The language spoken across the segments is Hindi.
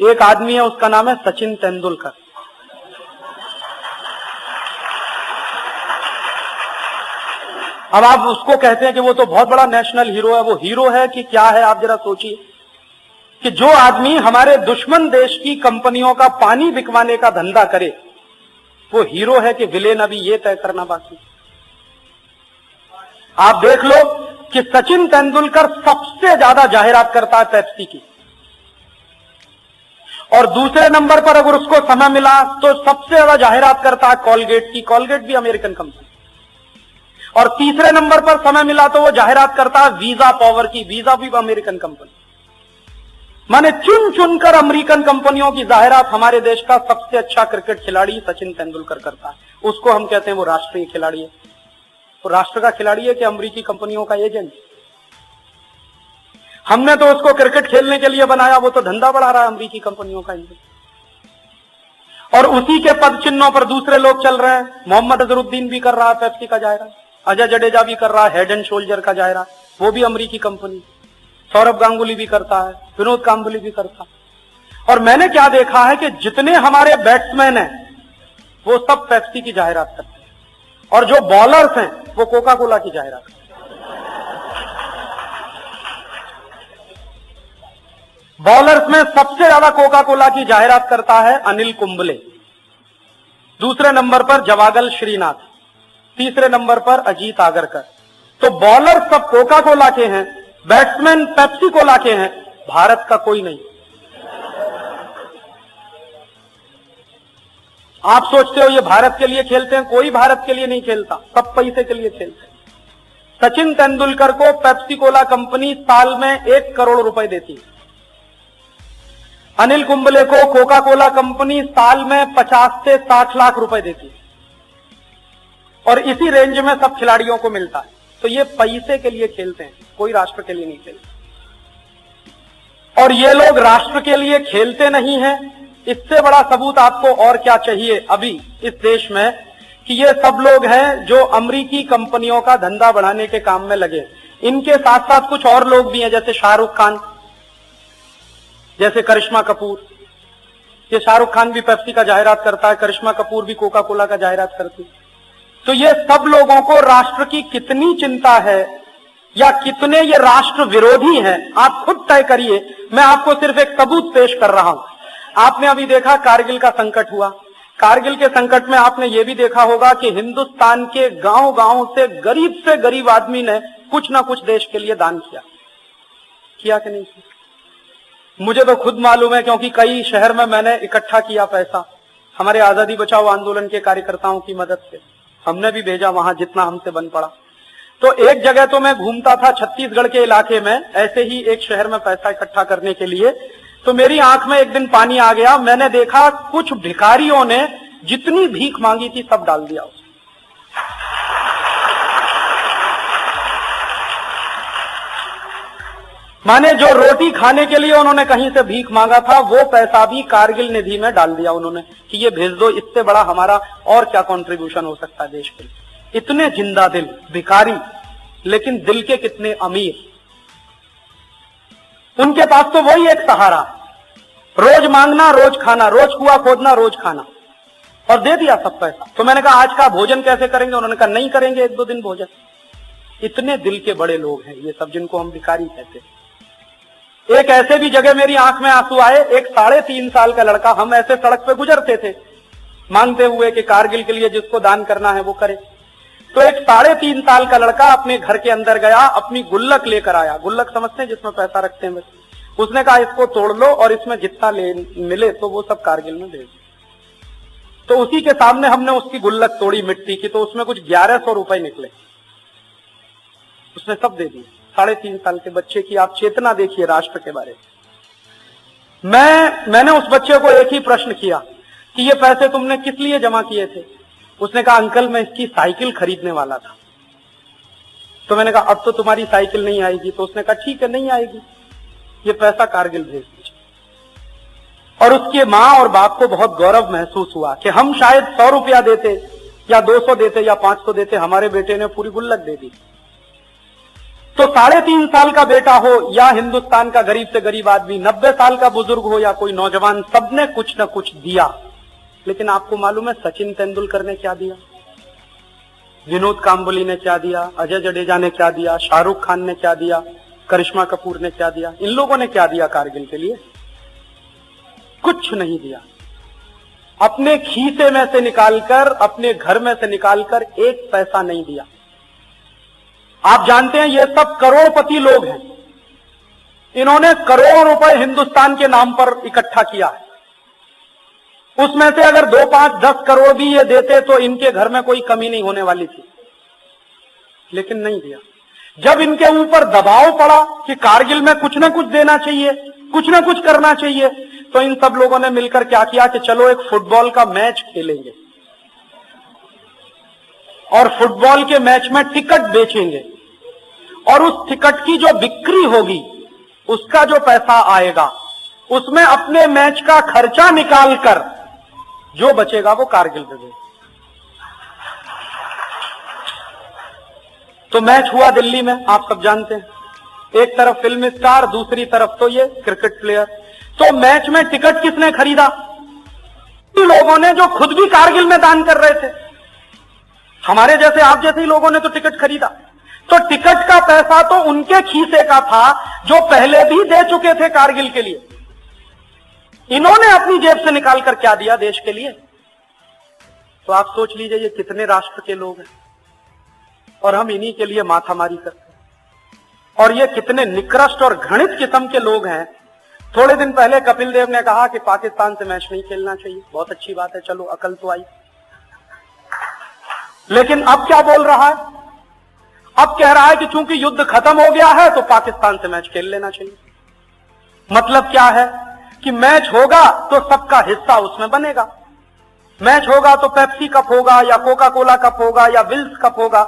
एक आदमी है, उसका नाम है सचिन तेंदुलकर। अब आप उसको कहते हैं कि वो तो बहुत बड़ा नेशनल हीरो है। वो हीरो है कि क्या है, आप जरा सोचिए कि जो आदमी हमारे दुश्मन देश की कंपनियों का पानी बिकवाने का धंधा करे, वो हीरो है कि विलेन, अभी ये तय करना बाकी। आप देख लो कि सचिन तेंदुलकर सबसे ज्यादा जाहिरात करता है पेप्सी की, और दूसरे नंबर पर अगर उसको समय मिला तो सबसे ज्यादा जाहिरात करता है कॉलगेट की। कॉलगेट भी अमेरिकन कंपनी। और तीसरे नंबर पर समय मिला तो वो जाहिरात करता है वीजा पावर की। वीजा भी अमेरिकन कंपनी। माने चुन चुनकर अमेरिकन कंपनियों की जाहिरात हमारे देश का सबसे अच्छा क्रिकेट खिलाड़ी सचिन तेंदुलकर करता है। उसको हम कहते हैं वो राष्ट्रीय खिलाड़ी है। वो राष्ट्र का खिलाड़ी है कि अमेरिकी कंपनियों का एजेंट? हमने तो उसको क्रिकेट खेलने के लिए बनाया, वो तो धंधा बढ़ा रहा है अमेरिकी कंपनियों का एजेंट। और उसी के पद चिन्हों पर दूसरे लोग चल रहे हैं। मोहम्मद अजहरुद्दीन भी कर रहा है पेप्सी का जाहिरात, अजय जडेजा भी कर रहा है हेड एंड शोल्डर का जाहिरात, वो भी अमेरिकी कंपनी। सौरभ गांगुली भी करता है, विनोद कांबली भी करता है। और मैंने क्या देखा है कि जितने हमारे बैट्समैन हैं वो सब पेप्सी की जाहिरात करते हैं, और जो बॉलर्स हैं वो कोका कोला की जाहिरात करते हैं। बॉलर्स में सबसे ज्यादा कोका कोला की जाहिरात करता है अनिल कुंबले, दूसरे नंबर पर जवागल श्रीनाथ, तीसरे नंबर पर अजीत आगरकर। तो बॉलर सब कोका कोला के हैं, बैट्समैन पेप्सी कोला के हैं, भारत का कोई नहीं। आप सोचते हो ये भारत के लिए खेलते हैं? कोई भारत के लिए नहीं खेलता, सब पैसे के लिए खेलते हैं। सचिन तेंदुलकर को पेप्सी कोला कंपनी साल में 1 करोड़ रुपए देती है। अनिल कुंबले को कोका कोला कंपनी साल में 50 से 60 लाख रुपए देती है, और इसी रेंज में सब खिलाड़ियों को मिलता है। तो ये पैसे के लिए खेलते हैं, कोई राष्ट्र के लिए नहीं खेलते। और ये लोग राष्ट्र के लिए खेलते नहीं हैं, इससे बड़ा सबूत आपको और क्या चाहिए अभी इस देश में कि ये सब लोग हैं जो अमेरिकी कंपनियों का धंधा बढ़ाने के काम में लगे। इनके साथ साथ कुछ और लोग भी हैं, जैसे शाहरुख खान, जैसे करिश्मा कपूर। ये शाहरुख खान भी पेप्सी का जाहिरात करता है, करिश्मा कपूर भी कोका कोला का जाहिरात करती है। तो ये सब लोगों को राष्ट्र की कितनी चिंता है या कितने ये राष्ट्र विरोधी हैं, आप खुद तय करिए। मैं आपको सिर्फ एक सबूत पेश कर रहा हूं। आपने अभी देखा कारगिल का संकट हुआ। कारगिल के संकट में आपने ये भी देखा होगा कि हिंदुस्तान के गांव-गांव से गरीब आदमी ने कुछ ना कुछ देश के लिए दान किया कि नहीं किया? मुझे तो खुद मालूम है, क्योंकि कई शहर में मैंने इकट्ठा किया पैसा हमारे आजादी बचाओ आंदोलन के कार्यकर्ताओं की मदद से। हमने भी भेजा वहां जितना हमसे बन पड़ा। तो एक जगह तो मैं घूमता था छत्तीसगढ़ के इलाके में, ऐसे ही एक शहर में पैसा इकट्ठा करने के लिए, तो मेरी आंख में एक दिन पानी आ गया। मैंने देखा कुछ भिखारियों ने जितनी भीख मांगी थी सब डाल दिया उसमें। माने जो रोटी खाने के लिए उन्होंने कहीं से भीख मांगा था, वो पैसा भी कारगिल निधि में डाल दिया उन्होंने कि ये भेज दो, इससे बड़ा हमारा और क्या कंट्रीब्यूशन हो सकता है देश के लिए। इतने जिंदा दिल भिखारी, लेकिन दिल के कितने अमीर। उनके पास तो वही एक सहारा, रोज मांगना रोज खाना, रोज कुआं खोदना रोज खाना, और दे दिया सब पैसा। तो मैंने कहा आज का भोजन कैसे करेंगे? उन्होंने कहा नहीं करेंगे, 1-2 दिन भोजन। इतने दिल के बड़े लोग हैं ये सब, जिनको हम भिखारी कहते हैं। एक ऐसे भी जगह मेरी आंख में आंसू आए। एक 3.5 साल का लड़का, हम ऐसे सड़क पे गुजरते थे मांगते हुए कि कारगिल के लिए जिसको दान करना है वो करे। तो एक 3.5 साल का लड़का अपने घर के अंदर गया, अपनी गुल्लक लेकर आया। गुल्लक समझते हैं जिसमें पैसा रखते हैं? उसने कहा इसको तोड़ लो और इसमें जितना मिले तो वो सब कारगिल में दे दो। तो उसी के सामने हमने उसकी गुल्लक तोड़ी मिट्टी की, तो उसमें कुछ 1100 रुपए निकले। उसने सब दे दिए। 3.5 साल के बच्चे की आप चेतना देखिए राष्ट्र के बारे में। मैंने उस बच्चे को एक ही प्रश्न किया कि ये पैसे तुमने किस लिए जमा किए थे? उसने कहा अंकल मैं इसकी साइकिल खरीदने वाला था। तो मैंने कहा अब तो तुम्हारी साइकिल नहीं आएगी। तो उसने कहा ठीक है नहीं आएगी, ये पैसा कारगिल भेज दीजिए। और उसके मां और बाप को बहुत गौरव महसूस हुआ कि हम शायद 100 रुपया देते या 200 देते या 500 देते, हमारे बेटे ने पूरी गुल्लक दे दी। तो 3.5 साल का बेटा हो या हिंदुस्तान का गरीब से गरीब आदमी, 90 साल का बुजुर्ग हो या कोई नौजवान, सबने कुछ न कुछ दिया। लेकिन आपको मालूम है सचिन तेंदुलकर ने क्या दिया, विनोद कांबली ने क्या दिया, अजय जडेजा ने क्या दिया, शाहरुख खान ने क्या दिया, करिश्मा कपूर ने क्या दिया? इन लोगों ने क्या दिया कारगिल के लिए? कुछ नहीं दिया। अपने खीसे में से निकालकर, अपने घर में से निकालकर 1 पैसा नहीं दिया। आप जानते हैं ये सब करोड़पति लोग हैं, इन्होंने करोड़ों रुपए हिंदुस्तान के नाम पर इकट्ठा किया है। उसमें से अगर 2, 5, 10 करोड़ भी ये देते तो इनके घर में कोई कमी नहीं होने वाली थी, लेकिन नहीं दिया। जब इनके ऊपर दबाव पड़ा कि कारगिल में कुछ ना कुछ देना चाहिए, कुछ ना कुछ करना चाहिए, तो इन सब लोगों ने मिलकर क्या किया कि चलो एक फुटबॉल का मैच खेलेंगे और फुटबॉल के मैच में टिकट बेचेंगे और उस टिकट की जो बिक्री होगी, उसका जो पैसा आएगा, उसमें अपने मैच का खर्चा निकालकर जो बचेगा वो कारगिल पे देगा। तो मैच हुआ दिल्ली में, आप सब जानते हैं, एक तरफ फिल्म स्टार, दूसरी तरफ तो ये क्रिकेट प्लेयर। तो मैच में टिकट किसने खरीदा? लोगों ने जो खुद भी कारगिल में दान कर रहे थे। हमारे जैसे, आप जैसे ही लोगों ने तो टिकट खरीदा। तो टिकट का पैसा तो उनके खीसे का था जो पहले भी दे चुके थे कारगिल के लिए। इन्होंने अपनी जेब से निकालकर क्या दिया देश के लिए? तो आप सोच लीजिए ये कितने राष्ट्र के लोग हैं और हम इन्हीं के लिए माथामारी करते हैं। और ये कितने निकृष्ट और घृणित किस्म के लोग हैं। थोड़े दिन पहले कपिल देव ने कहा कि पाकिस्तान से मैच नहीं खेलना चाहिए। बहुत अच्छी बात है, चलो अकल तो आई। लेकिन अब क्या बोल रहा है? अब कह रहा है कि चूंकि युद्ध खत्म हो गया है तो पाकिस्तान से मैच खेल लेना चाहिए। मतलब क्या है कि मैच होगा तो सबका हिस्सा उसमें बनेगा। मैच होगा तो पेप्सी कप होगा या कोका कोला कप होगा या विल्स कप होगा,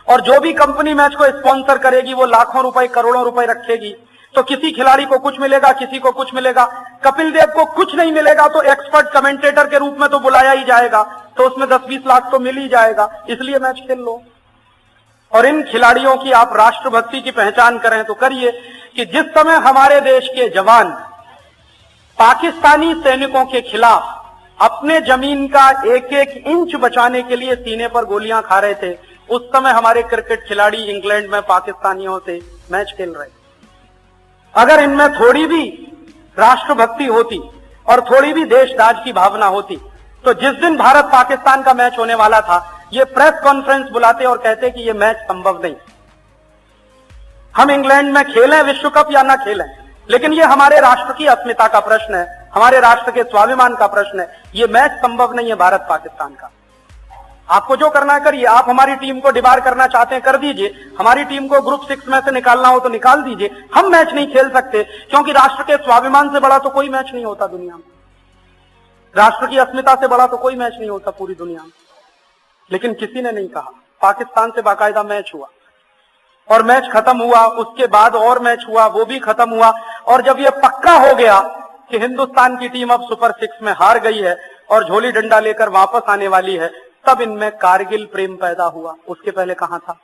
और जो भी कंपनी मैच को स्पॉन्सर करेगी वो लाखों रुपए, करोड़ों रुपए रखेगी। तो किसी खिलाड़ी को कुछ मिलेगा, किसी को कुछ मिलेगा। कपिल देव को कुछ नहीं मिलेगा तो एक्सपर्ट कमेंटेटर के रूप में तो बुलाया ही जाएगा, तो उसमें 10-20 लाख तो मिल ही जाएगा, इसलिए मैच खेल लो। और इन खिलाड़ियों की आप राष्ट्रभक्ति की पहचान करें तो करिए कि जिस समय हमारे देश के जवान पाकिस्तानी सैनिकों के खिलाफ अपने जमीन का 1-1 इंच बचाने के लिए सीने पर गोलियां खा रहे थे, उस समय हमारे क्रिकेट खिलाड़ी इंग्लैंड में पाकिस्तानियों से मैच खेल रहे थे। अगर इनमें थोड़ी भी राष्ट्रभक्ति होती और थोड़ी भी देशराज की भावना होती तो जिस दिन भारत पाकिस्तान का मैच होने वाला था, ये प्रेस कॉन्फ्रेंस बुलाते और कहते कि ये मैच संभव नहीं। हम इंग्लैंड में खेलें विश्व कप या ना खेलें, लेकिन ये हमारे राष्ट्र की अस्मिता का प्रश्न है, हमारे राष्ट्र के स्वाभिमान का प्रश्न है। ये मैच संभव नहीं है भारत पाकिस्तान का। आपको जो करना है करिए। आप हमारी टीम को डिबार करना चाहते हैं कर दीजिए, हमारी टीम को ग्रुप 6 में से निकालना हो तो निकाल दीजिए। हम मैच नहीं खेल सकते क्योंकि राष्ट्र के स्वाभिमान से बड़ा तो कोई मैच नहीं होता दुनिया में, राष्ट्र की अस्मिता से बड़ा तो कोई मैच नहीं होता पूरी दुनिया में। लेकिन किसी ने नहीं कहा। पाकिस्तान से बाकायदा मैच हुआ और मैच खत्म हुआ, उसके बाद और मैच हुआ, वो भी खत्म हुआ। और जब ये पक्का हो गया कि हिंदुस्तान की टीम अब सुपर 6 में हार गई है और झोली डंडा लेकर वापस आने वाली है, तब इनमें कारगिल प्रेम पैदा हुआ। उसके पहले कहां था?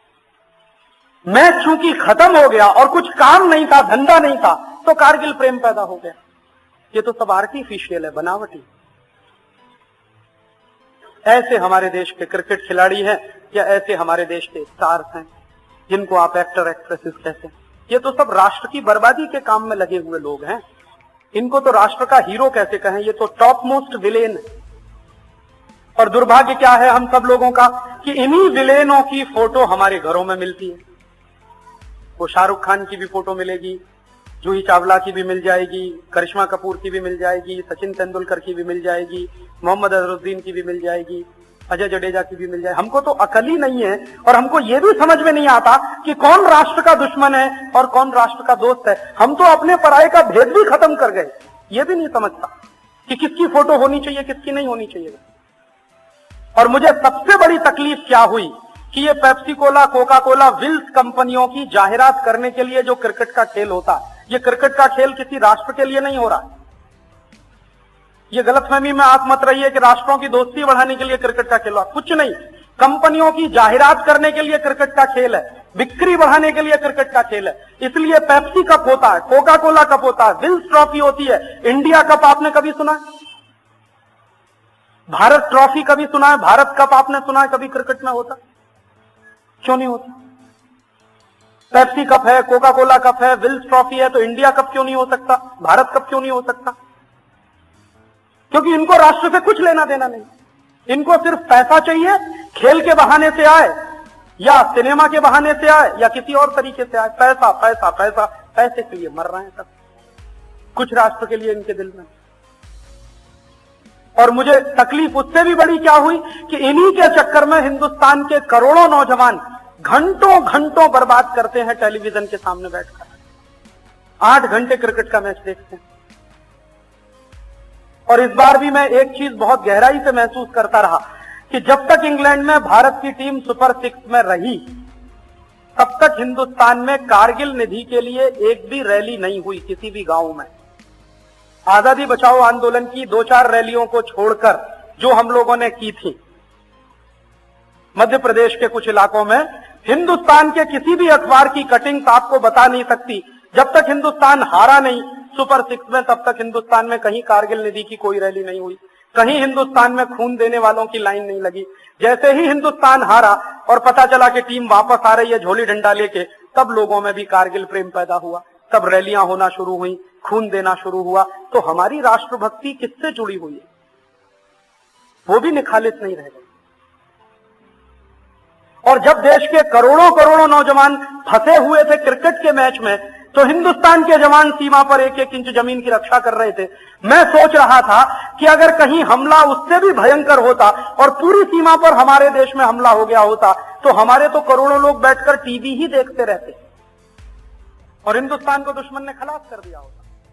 मैच चूंकि खत्म हो गया और कुछ काम नहीं था, धंधा नहीं था, तो कारगिल प्रेम पैदा हो गया। ये तो सब आर्टिफिशियल है, बनावटी। ऐसे हमारे देश के क्रिकेट खिलाड़ी हैं या ऐसे हमारे देश के स्टार्स हैं जिनको आप एक्टर एक्ट्रेसेस कहते हैं, ये तो सब राष्ट्र की बर्बादी के काम में लगे हुए लोग हैं। इनको तो राष्ट्र का हीरो कैसे कहें? ये तो टॉप मोस्ट विलेन है। और दुर्भाग्य क्या है हम सब लोगों का कि इन्हीं विलेनों की फोटो हमारे घरों में मिलती है। वो शाहरुख खान की भी फोटो मिलेगी, जूही चावला की भी मिल जाएगी, करिश्मा कपूर की भी मिल जाएगी, सचिन तेंदुलकर की भी मिल जाएगी, मोहम्मद अजहरुद्दीन की भी मिल जाएगी, अजय जडेजा की भी मिल जाएगी। हमको तो अकल ही नहीं है और हमको ये भी समझ में नहीं आता कि कौन राष्ट्र का दुश्मन है और कौन राष्ट्र का दोस्त है। हम तो अपने पराये का भेद भी खत्म कर गए। ये भी नहीं समझता कि किसकी फोटो होनी चाहिए, किसकी नहीं होनी चाहिए। और मुझे सबसे बड़ी तकलीफ क्या हुई कि ये Pepsi cola, Coca Cola, Wills कंपनियों की जाहिरात करने के लिए जो क्रिकेट का खेल होता है, ये क्रिकेट का खेल किसी राष्ट्र के लिए नहीं हो रहा। ये गलतफहमी में आप मत रहिए कि राष्ट्रों की दोस्ती बढ़ाने के लिए क्रिकेट का खेल हो, कुछ नहीं। कंपनियों की जाहिरात करने के लिए क्रिकेट का खेल है, बिक्री बढ़ाने के लिए क्रिकेट का खेल है। इसलिए पेप्सी कप होता है, कोका कोला कप होता है, विल्स ट्रॉफी होती है, इंडिया कप आपने कभी सुना है? भारत ट्रॉफी कभी सुना है? भारत कप आपने सुना है कभी क्रिकेट में होता? क्यों नहीं होता? पेप्सी कप है, कोका कोला कप है, विल्स ट्रॉफी है, तो इंडिया कप क्यों नहीं हो सकता? भारत कप क्यों नहीं हो सकता? क्योंकि इनको राष्ट्र से कुछ लेना देना नहीं, इनको सिर्फ पैसा चाहिए। खेल के बहाने से आए या सिनेमा के बहाने से आए या किसी और तरीके से आए, पैसा पैसा पैसा, पैसे के लिए मर रहे हैं सब, कुछ राष्ट्र के लिए इनके दिल में। और मुझे तकलीफ उससे भी बड़ी क्या हुई कि इन्हीं के चक्कर में हिंदुस्तान के करोड़ों नौजवान घंटों घंटों बर्बाद करते हैं टेलीविजन के सामने बैठकर, 8 घंटे क्रिकेट का मैच देखते हैं। और इस बार भी मैं एक चीज बहुत गहराई से महसूस करता रहा कि जब तक इंग्लैंड में भारत की टीम सुपर 6 में रही, तब तक हिंदुस्तान में कारगिल निधि के लिए एक भी रैली नहीं हुई किसी भी गांव में। आजादी बचाओ आंदोलन की 2-4 रैलियों को छोड़कर जो हम लोगों ने की थी मध्य प्रदेश के कुछ इलाकों में, हिंदुस्तान के किसी भी अखबार की कटिंग्स आपको बता नहीं सकती। जब तक हिंदुस्तान हारा नहीं सुपर 6 में, तब तक हिंदुस्तान में कहीं कारगिल निधि की कोई रैली नहीं हुई, कहीं हिंदुस्तान में खून देने वालों की लाइन नहीं लगी। जैसे ही हिंदुस्तान हारा और पता चला कि टीम वापस आ रही है झोली डंडा लेके, तब लोगों में भी कारगिल प्रेम पैदा हुआ, तब रैलियां होना शुरू हुई, खून देना शुरू हुआ। तो हमारी राष्ट्रभक्ति किससे जुड़ी हुई है? वो भी निखालिस नहीं रह गई। और जब देश के करोड़ों करोड़ों नौजवान फंसे हुए थे क्रिकेट के मैच में, तो हिंदुस्तान के जवान सीमा पर 1-1 इंच जमीन की रक्षा कर रहे थे। मैं सोच रहा था कि अगर कहीं हमला उससे भी भयंकर होता और पूरी सीमा पर हमारे देश में हमला हो गया होता, तो हमारे तो करोड़ों लोग बैठकर टीवी ही देखते रहते और हिंदुस्तान को दुश्मन ने खलास कर दिया होता।